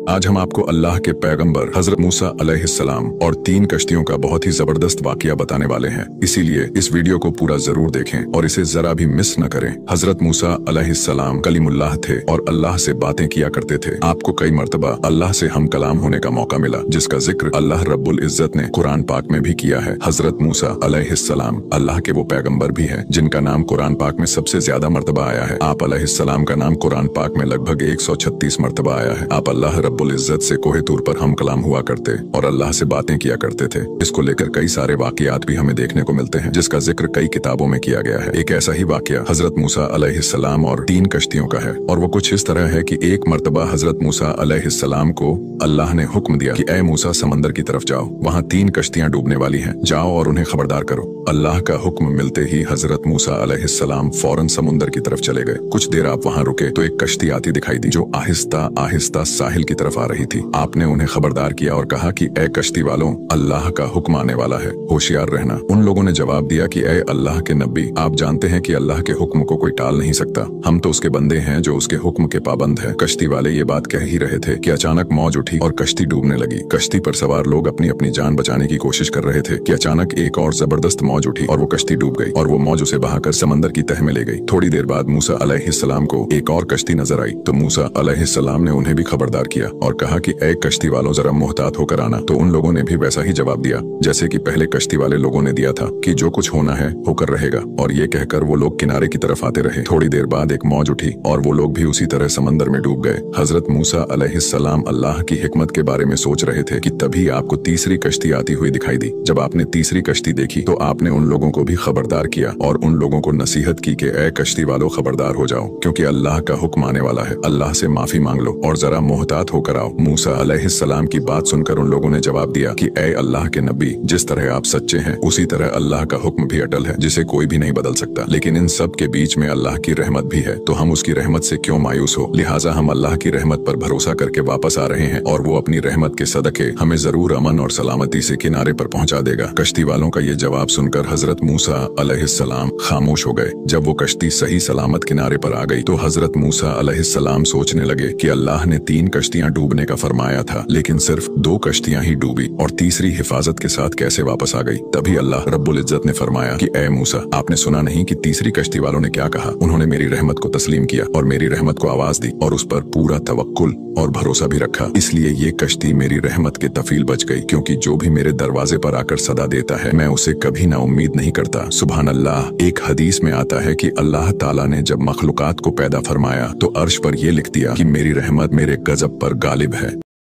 आज हम आपको अल्लाह के पैगंबर हजरत मूसा अलैहिस्सलाम और 3 कश्तियों का बहुत ही जबरदस्त वाकया बताने वाले हैं। इसीलिए इस वीडियो को पूरा जरूर देखें और इसे जरा भी मिस न करें। हजरत मूसा अलैहिस्सलाम कलीमुल्लाह थे और अल्लाह से बातें किया करते थे। आपको कई मर्तबा अल्लाह से हम कलाम होने का मौका मिला, जिसका जिक्र अल्लाह रब्बुल इज्जत ने कुरान पाक में भी किया है। हजरत मूसा अलैहिस्सलाम अल्लाह के वो पैगंबर भी हैं जिनका नाम कुरान पाक में सबसे ज्यादा मर्तबा आया है। आप अलैहिस्सलाम का नाम कुरान पाक में लगभग 136 मर्तबा आया है। आप अल्लाह रब्बुल इज्जत से कोहे तूर पर हम कलाम हुआ करते और अल्लाह से बातें किया करते थे। इसको लेकर कई सारे वाकयात भी हमें देखने को मिलते हैं, जिसका जिक्र कई किताबों में किया गया है। एक ऐसा ही वाकया हजरत मूसा अलैहिस्सलाम और 3 कश्तियों का है, और वो कुछ इस तरह है कि एक मर्तबा हजरत मूसा अलैहिस्सलाम को अल्लाह ने हुक्म दिया कि ऐ मूसा समंदर की तरफ जाओ, वहाँ 3 कश्तियां डूबने वाली हैं, जाओ और उन्हें खबरदार करो। अल्लाह का हुक्म मिलते ही हजरत मूसा अलैहिस्सलाम फौरन समुंदर की तरफ चले गए। कुछ देर आप वहाँ रुके तो एक कश्ती आती दिखाई दी जो आहिस्ता आहिस्ता साहिल की तरफ आ रही थी। आपने उन्हें खबरदार किया और कहा कि ऐ कश्ती वालों, अल्लाह का हुक्म आने वाला है, होशियार रहना। उन लोगों ने जवाब दिया कि ऐ अल्लाह के नबी, आप जानते हैं कि अल्लाह के हुक्म को कोई टाल नहीं सकता, हम तो उसके बंदे हैं जो उसके हुक्म के पाबंद हैं। कश्ती वाले ये बात कह ही रहे थे कि अचानक मौज उठी और कश्ती डूबने लगी। कश्ती पर सवार लोग अपनी अपनी जान बचाने की कोशिश कर रहे थे कि अचानक एक और जबरदस्त मौज उठी और वो कश्ती डूब गई और वो मौज उसे बहाकर समंदर की तह में ले गई। थोड़ी देर बाद मूसा अलैहिस्सलाम को एक और कश्ती नजर आई तो मूसा अलैहिस्सलाम ने उन्हें भी खबरदार किया और कहा कि ऐ कश्ती वालों, जरा मुहतात होकर आना। तो उन लोगों ने भी वैसा ही जवाब दिया जैसे कि पहले कश्ती वाले लोगों ने दिया था कि जो कुछ होना है होकर रहेगा, और ये कहकर वो लोग किनारे की तरफ आते रहे। थोड़ी देर बाद एक मौज उठी और वो लोग भी उसी तरह समंदर में डूब गए। हजरत मूसा अलैहिस्सलाम अल्लाह की हिकमत के बारे में सोच रहे थे कि तभी आपको तीसरी कश्ती आती हुई दिखाई दी। जब आपने तीसरी कश्ती देखी तो आपने उन लोगों को भी खबरदार किया और उन लोगों को नसीहत की कि ऐ कश्ती वालों, खबरदार हो जाओ, क्योंकि अल्लाह का हुक्म आने वाला है। अल्लाह से माफी मांग लो और जरा मुहतात होकर आओ। मूसा अलैहिस्सलाम की बात सुनकर उन लोगों ने जवाब दिया कि ऐ अल्लाह के नबी, जिस तरह आप सच्चे हैं उसी तरह अल्लाह का हुक्म भी अटल है, जिसे कोई भी नहीं बदल सकता। लेकिन इन सब के बीच में अल्लाह की रहमत भी है, तो हम उसकी रहमत से क्यों मायूस हो। लिहाजा हम अल्लाह की रहमत पर भरोसा करके वापस आ रहे हैं और वो अपनी रहमत के सदके हमें जरूर अमन और सलामती से किनारे पर पहुंचा देगा। कश्ती वालों का ये जवाब सुनकर हजरत मूसा अलैहिस्सलाम खामोश हो गए। जब वो कश्ती सही सलामत किनारे पर आ गई तो हजरत मूसा अलैहिस्सलाम सोचने लगे कि अल्लाह ने 3 कश्तियां डूबने का फरमाया था, लेकिन सिर्फ 2 कश्तियां ही डूबी और तीसरी हिफाजत के साथ कैसे वापस आ गई। तभी अल्लाह रब्बुल इज्जत ने फरमाया कि ऐ मूसा, आपने सुना नहीं कि तीसरी कश्ती वालों ने क्या कहा। उन्होंने मेरी रहमत को तस्लीम किया और मेरी रहमत को आवाज दी और उस पर पूरा तवक्कुल और भरोसा भी रखा, इसलिए ये कश्ती मेरी रहमत के तफील बच गई, क्योंकि जो भी मेरे दरवाजे पर आकर सदा देता है मैं उसे कभी ना उम्मीद नहीं करता। सुभान अल्लाह। एक हदीस में आता है कि अल्लाह ताला ने जब मखलूकात को पैदा फरमाया तो अर्श पर यह लिख दिया कि मेरी रहमत मेरे गजब पर गालिब है।